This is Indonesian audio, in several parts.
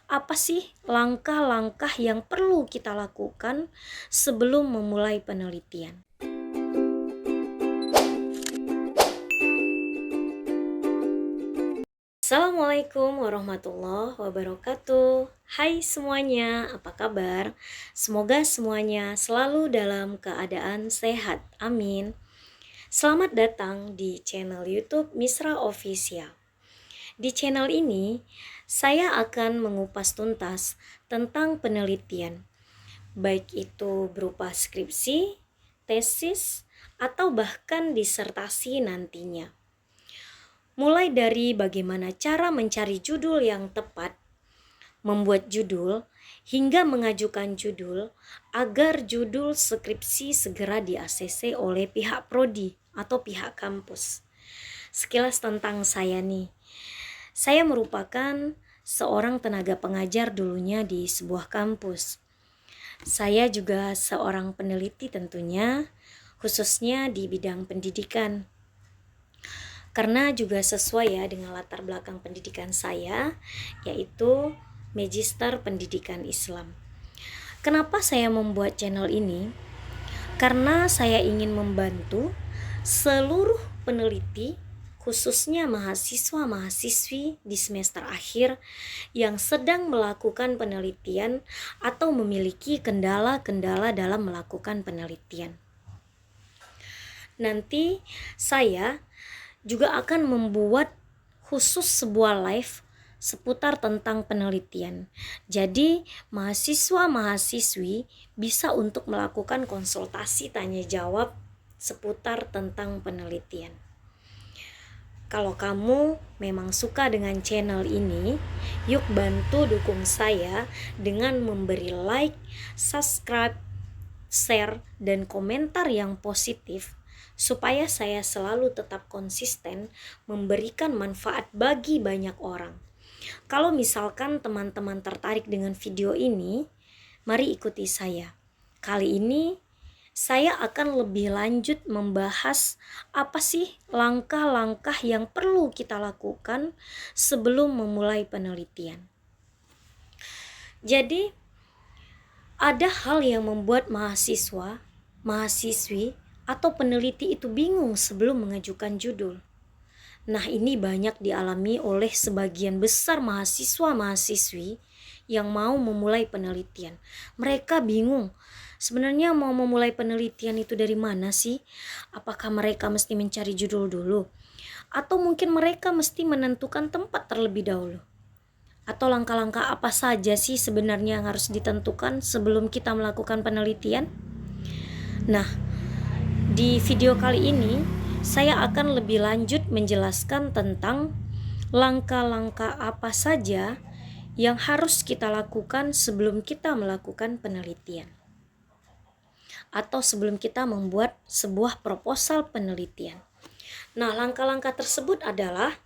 apa sih langkah-langkah yang perlu kita lakukan sebelum memulai penelitian. Assalamualaikum warahmatullahi wabarakatuh. Hai semuanya, apa kabar? Semoga semuanya selalu dalam keadaan sehat, amin. Selamat datang di channel YouTube Misra Official. Di channel ini, saya akan mengupas tuntas tentang penelitian, baik itu berupa skripsi, tesis, atau bahkan disertasi nantinya. Mulai dari bagaimana cara mencari judul yang tepat, membuat judul, hingga mengajukan judul agar judul skripsi segera di-ACC oleh pihak prodi atau pihak kampus. Sekilas tentang saya nih. Saya merupakan seorang tenaga pengajar dulunya di sebuah kampus. Saya juga seorang peneliti tentunya, khususnya di bidang pendidikan. Karena juga sesuai ya dengan latar belakang pendidikan saya, yaitu Magister Pendidikan Islam. Kenapa saya membuat channel ini? Karena saya ingin membantu seluruh peneliti, khususnya mahasiswa-mahasiswi di semester akhir yang sedang melakukan penelitian atau memiliki kendala-kendala dalam melakukan penelitian. Nanti saya juga akan membuat khusus sebuah live seputar tentang penelitian. Jadi mahasiswa-mahasiswi bisa untuk melakukan konsultasi tanya jawab seputar tentang penelitian. Kalau kamu memang suka dengan channel ini, yuk bantu dukung saya dengan memberi like, subscribe, share, dan komentar yang positif supaya saya selalu tetap konsisten memberikan manfaat bagi banyak orang. Kalau misalkan teman-teman tertarik dengan video ini, mari ikuti saya. Kali ini saya akan lebih lanjut membahas apa sih langkah-langkah yang perlu kita lakukan sebelum memulai penelitian. Jadi, ada hal yang membuat mahasiswa, mahasiswi, atau peneliti itu bingung sebelum mengajukan judul. Nah, ini banyak dialami oleh sebagian besar mahasiswa-mahasiswi yang mau memulai penelitian. Mereka bingung, sebenarnya mau memulai penelitian itu dari mana sih? Apakah mereka mesti mencari judul dulu? Atau mungkin mereka mesti menentukan tempat terlebih dahulu? Atau langkah-langkah apa saja sih sebenarnya yang harus ditentukan sebelum kita melakukan penelitian? Nah, di video kali ini, saya akan lebih lanjut menjelaskan tentang langkah-langkah apa saja yang harus kita lakukan sebelum kita melakukan penelitian. Atau sebelum kita membuat sebuah proposal penelitian. Nah, langkah-langkah tersebut adalah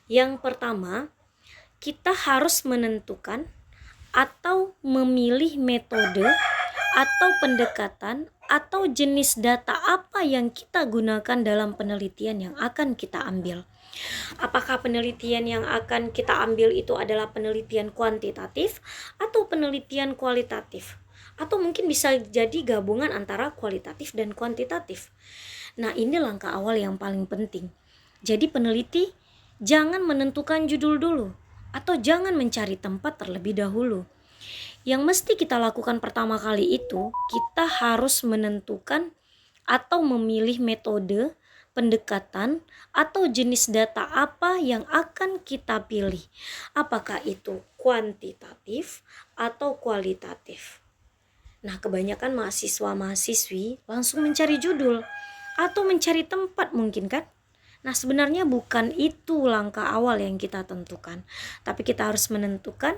yang pertama, kita harus menentukan atau memilih metode atau pendekatan atau jenis data apa yang kita gunakan dalam penelitian yang akan kita ambil. Apakah penelitian yang akan kita ambil itu adalah penelitian kuantitatif atau penelitian kualitatif? Atau mungkin bisa jadi gabungan antara kualitatif dan kuantitatif. Nah, ini langkah awal yang paling penting. Jadi peneliti jangan menentukan judul dulu atau jangan mencari tempat terlebih dahulu. Yang mesti kita lakukan pertama kali itu, kita harus menentukan atau memilih metode, pendekatan, atau jenis data apa yang akan kita pilih. Apakah itu kuantitatif atau kualitatif? Nah, kebanyakan mahasiswa-mahasiswi langsung mencari judul atau mencari tempat mungkin kan? Nah, sebenarnya bukan itu langkah awal yang kita tentukan. Tapi kita harus menentukan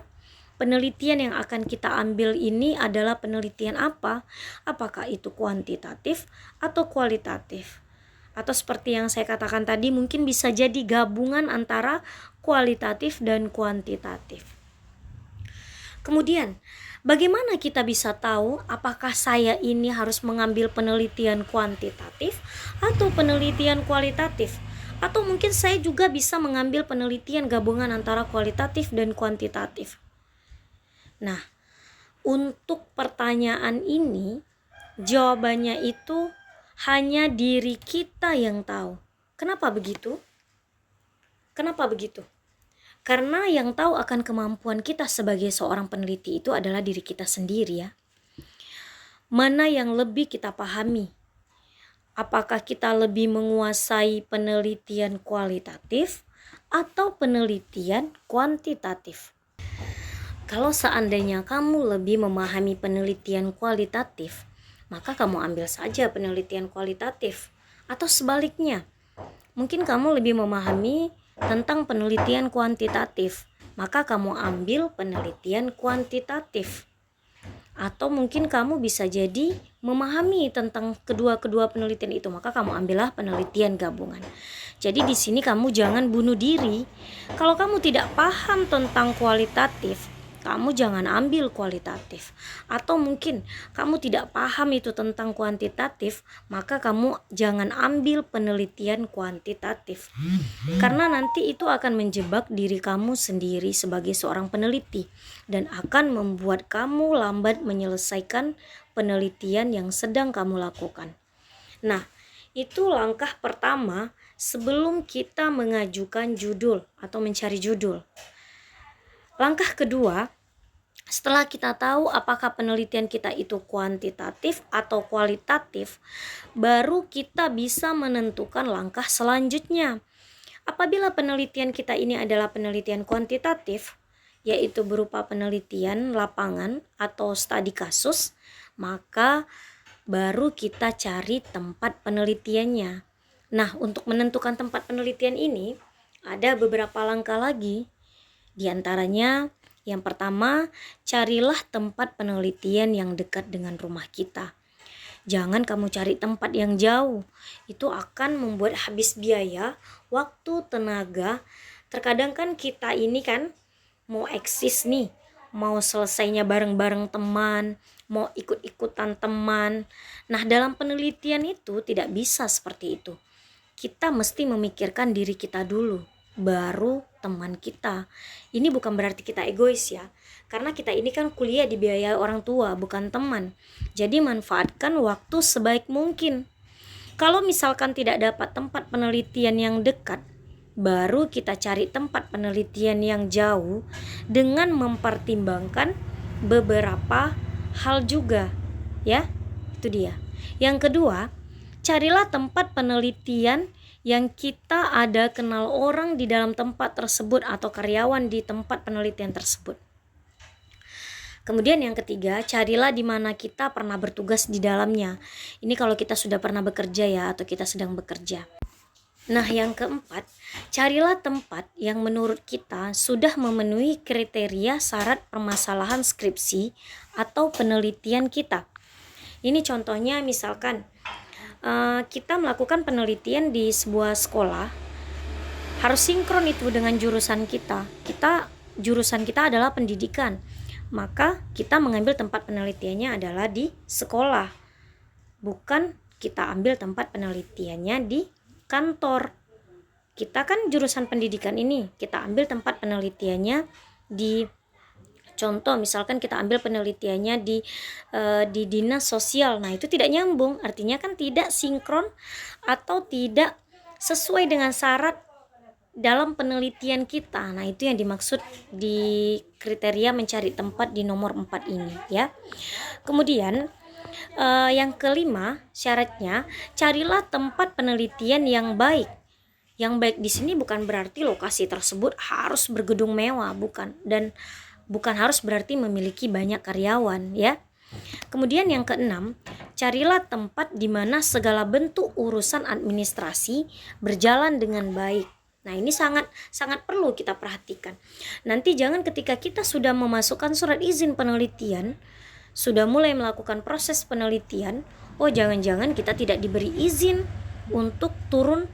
penelitian yang akan kita ambil ini adalah penelitian apa? Apakah itu kuantitatif atau kualitatif? Atau seperti yang saya katakan tadi, mungkin bisa jadi gabungan antara kualitatif dan kuantitatif. Kemudian, bagaimana kita bisa tahu apakah saya ini harus mengambil penelitian kuantitatif atau penelitian kualitatif? Atau mungkin saya juga bisa mengambil penelitian gabungan antara kualitatif dan kuantitatif. Nah, untuk pertanyaan ini jawabannya itu hanya diri kita yang tahu. Kenapa begitu? Kenapa begitu? Karena yang tahu akan kemampuan kita sebagai seorang peneliti itu adalah diri kita sendiri, ya. Mana yang lebih kita pahami? Apakah kita lebih menguasai penelitian kualitatif atau penelitian kuantitatif? Kalau seandainya kamu lebih memahami penelitian kualitatif, maka kamu ambil saja penelitian kualitatif. Atau sebaliknya, mungkin kamu lebih memahami tentang penelitian kuantitatif, maka kamu ambil penelitian kuantitatif. Atau mungkin kamu bisa jadi memahami tentang kedua-kedua penelitian itu, maka kamu ambillah penelitian gabungan. Jadi di sini kamu jangan bunuh diri. Kalau kamu tidak paham tentang kualitatif, kamu jangan ambil kualitatif. Atau mungkin kamu tidak paham itu tentang kuantitatif, maka kamu jangan ambil penelitian kuantitatif. Karena nanti itu akan menjebak diri kamu sendiri sebagai seorang peneliti dan akan membuat kamu lambat menyelesaikan penelitian yang sedang kamu lakukan. Nah, itu langkah pertama sebelum kita mengajukan judul atau mencari judul. Langkah kedua, setelah kita tahu apakah penelitian kita itu kuantitatif atau kualitatif, baru kita bisa menentukan langkah selanjutnya. Apabila penelitian kita ini adalah penelitian kuantitatif, yaitu berupa penelitian lapangan atau studi kasus, maka baru kita cari tempat penelitiannya. Nah, untuk menentukan tempat penelitian ini, ada beberapa langkah lagi. Di antaranya, yang pertama, carilah tempat penelitian yang dekat dengan rumah kita. Jangan kamu cari tempat yang jauh. Itu akan membuat habis biaya, waktu, tenaga. Terkadang kan kita ini kan mau eksis nih, mau selesainya bareng-bareng teman, mau ikut-ikutan teman. Nah, dalam penelitian itu tidak bisa seperti itu. Kita mesti memikirkan diri kita dulu, baru teman kita. Ini bukan berarti kita egois, ya, karena kita ini kan kuliah dibiayai orang tua, bukan teman. Jadi manfaatkan waktu sebaik mungkin. Kalau misalkan tidak dapat tempat penelitian yang dekat, baru kita cari tempat penelitian yang jauh dengan mempertimbangkan beberapa hal juga, ya. Itu dia. Yang kedua, carilah tempat penelitian yang kita ada kenal orang di dalam tempat tersebut atau karyawan di tempat penelitian tersebut. Kemudian yang ketiga, carilah di mana kita pernah bertugas di dalamnya. Ini kalau kita sudah pernah bekerja, ya, atau kita sedang bekerja. Nah, yang keempat, carilah tempat yang menurut kita sudah memenuhi kriteria syarat permasalahan skripsi atau penelitian kita. Ini contohnya misalkan kita melakukan penelitian di sebuah sekolah, harus sinkron itu dengan jurusan kita. Jurusan kita adalah pendidikan, maka kita mengambil tempat penelitiannya adalah di sekolah, bukan kita ambil tempat penelitiannya di kantor. Kita kan jurusan pendidikan ini, kita ambil tempat penelitiannya di, contoh misalkan kita ambil penelitiannya di dinas sosial. Nah, itu tidak nyambung, artinya kan tidak sinkron atau tidak sesuai dengan syarat dalam penelitian kita. Nah, itu yang dimaksud di kriteria mencari tempat di nomor 4 ini, ya. Kemudian yang kelima, syaratnya carilah tempat penelitian yang baik. Yang baik di sini bukan berarti lokasi tersebut harus bergedung mewah, bukan, dan bukan harus berarti memiliki banyak karyawan, ya. Kemudian yang keenam, carilah tempat di mana segala bentuk urusan administrasi berjalan dengan baik. Nah, ini sangat perlu kita perhatikan. Nanti jangan ketika kita sudah memasukkan surat izin penelitian, sudah mulai melakukan proses penelitian, jangan-jangan kita tidak diberi izin untuk turun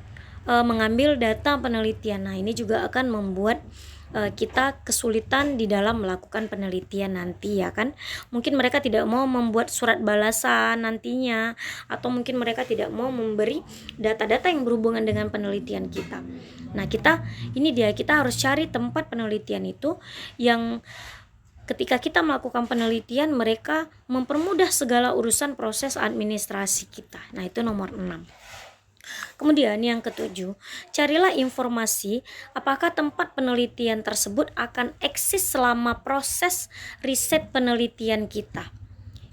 mengambil data penelitian. Nah, ini juga akan membuat kita kesulitan di dalam melakukan penelitian nanti, ya kan. Mungkin mereka tidak mau membuat surat balasan nantinya, atau mungkin mereka tidak mau memberi data-data yang berhubungan dengan penelitian kita. Nah, kita harus cari tempat penelitian itu yang ketika kita melakukan penelitian, mereka mempermudah segala urusan proses administrasi kita. Nah, itu nomor 6. Kemudian yang ketujuh, carilah informasi apakah tempat penelitian tersebut akan eksis selama proses riset penelitian kita.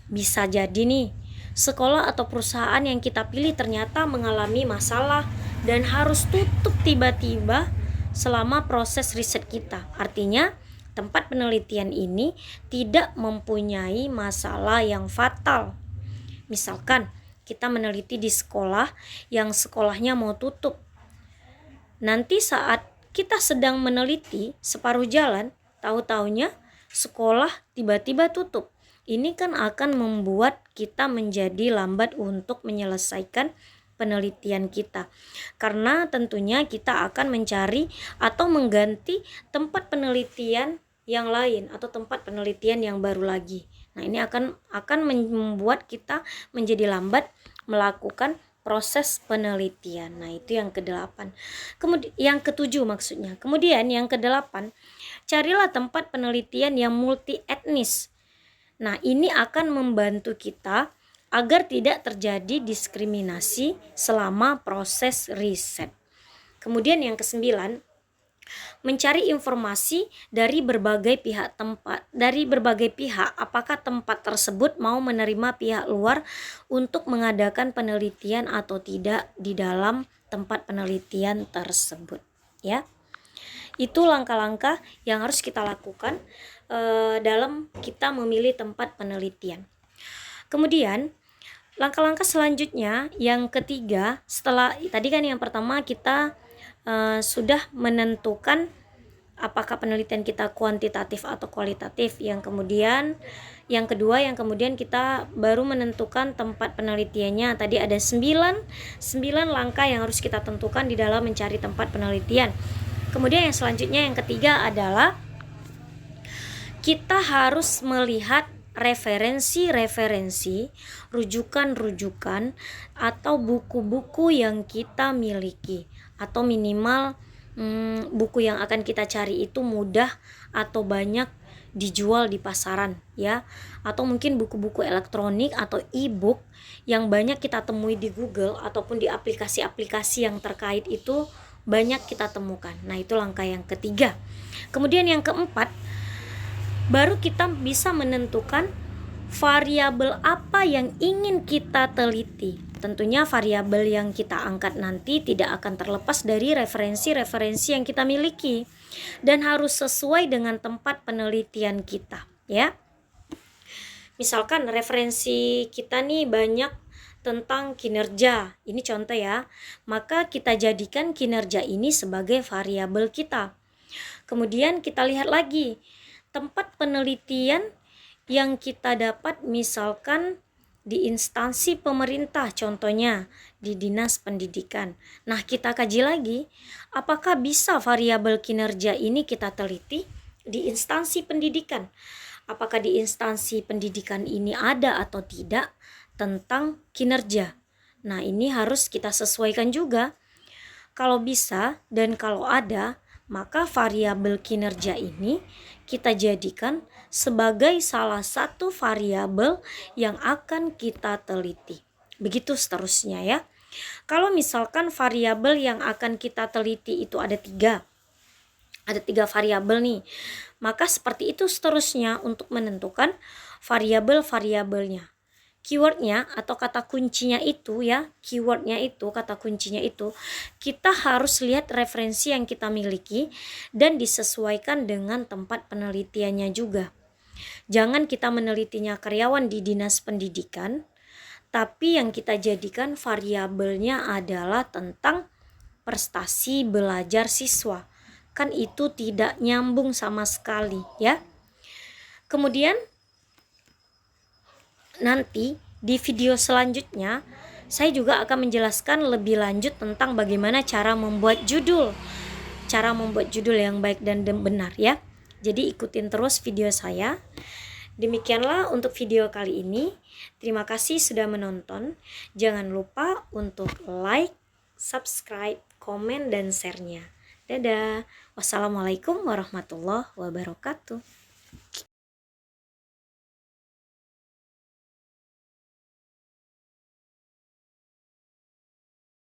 Bisa jadi nih, sekolah atau perusahaan yang kita pilih ternyata mengalami masalah dan harus tutup tiba-tiba selama proses riset kita. Artinya, tempat penelitian ini tidak mempunyai masalah yang fatal. Misalkan kita meneliti di sekolah yang sekolahnya mau tutup. Nanti saat kita sedang meneliti separuh jalan, tahu-taunya sekolah tiba-tiba tutup. Ini kan akan membuat kita menjadi lambat untuk menyelesaikan penelitian kita. Karena tentunya kita akan mencari atau mengganti tempat penelitian yang lain atau tempat penelitian yang baru lagi. Nah, ini akan membuat kita menjadi lambat melakukan proses penelitian. Nah, itu yang ke-8. Kemudian yang ke-7 maksudnya. Kemudian yang ke-8, carilah tempat penelitian yang multi etnis. Nah, ini akan membantu kita agar tidak terjadi diskriminasi selama proses riset. Kemudian yang ke-9, mencari informasi dari berbagai pihak apakah tempat tersebut mau menerima pihak luar untuk mengadakan penelitian atau tidak di dalam tempat penelitian tersebut, ya. Itu langkah-langkah yang harus kita lakukan dalam kita memilih tempat penelitian. Kemudian langkah-langkah selanjutnya yang ketiga, setelah tadi kan yang pertama kita sudah menentukan apakah penelitian kita kuantitatif atau kualitatif. Yang kedua yang kemudian kita baru menentukan tempat penelitiannya. Tadi ada 9 langkah yang harus kita tentukan di dalam mencari tempat penelitian. Kemudian yang selanjutnya yang ketiga adalah kita harus melihat referensi-referensi, rujukan-rujukan atau buku-buku yang kita miliki, atau minimal buku yang akan kita cari itu mudah atau banyak dijual di pasaran, ya, atau mungkin buku-buku elektronik atau e-book yang banyak kita temui di Google ataupun di aplikasi-aplikasi yang terkait itu banyak kita temukan. Nah, itu langkah yang ketiga. Kemudian yang keempat, baru kita bisa menentukan variabel apa yang ingin kita teliti. Tentunya variabel yang kita angkat nanti tidak akan terlepas dari referensi-referensi yang kita miliki dan harus sesuai dengan tempat penelitian kita, ya. Misalkan referensi kita nih banyak tentang kinerja, ini contoh ya, maka kita jadikan kinerja ini sebagai variabel kita. Kemudian kita lihat lagi tempat penelitian yang kita dapat, misalkan di instansi pemerintah, contohnya di Dinas Pendidikan. Nah, kita kaji lagi apakah bisa variabel kinerja ini kita teliti di instansi pendidikan. Apakah di instansi pendidikan ini ada atau tidak tentang kinerja. Nah, ini harus kita sesuaikan juga. Kalau bisa dan kalau ada, maka variabel kinerja ini kita jadikan sebagai salah satu variabel yang akan kita teliti. Begitu seterusnya, ya. Kalau misalkan variabel yang akan kita teliti itu ada tiga variabel nih, maka seperti itu seterusnya untuk menentukan variabel-variabelnya. Keywordnya atau kata kuncinya itu, ya, kata kuncinya itu kita harus lihat referensi yang kita miliki dan disesuaikan dengan tempat penelitiannya juga. Jangan kita menelitinya karyawan di dinas pendidikan, tapi yang kita jadikan variabelnya adalah tentang prestasi belajar siswa. Kan itu tidak nyambung sama sekali, ya. Kemudian nanti di video selanjutnya saya juga akan menjelaskan lebih lanjut tentang bagaimana cara membuat judul yang baik dan benar, ya. Jadi ikutin terus video saya. Demikianlah untuk video kali ini. Terima kasih sudah menonton. Jangan lupa untuk like, subscribe, komen, dan share-nya. Dadah. Wassalamualaikum warahmatullahi wabarakatuh.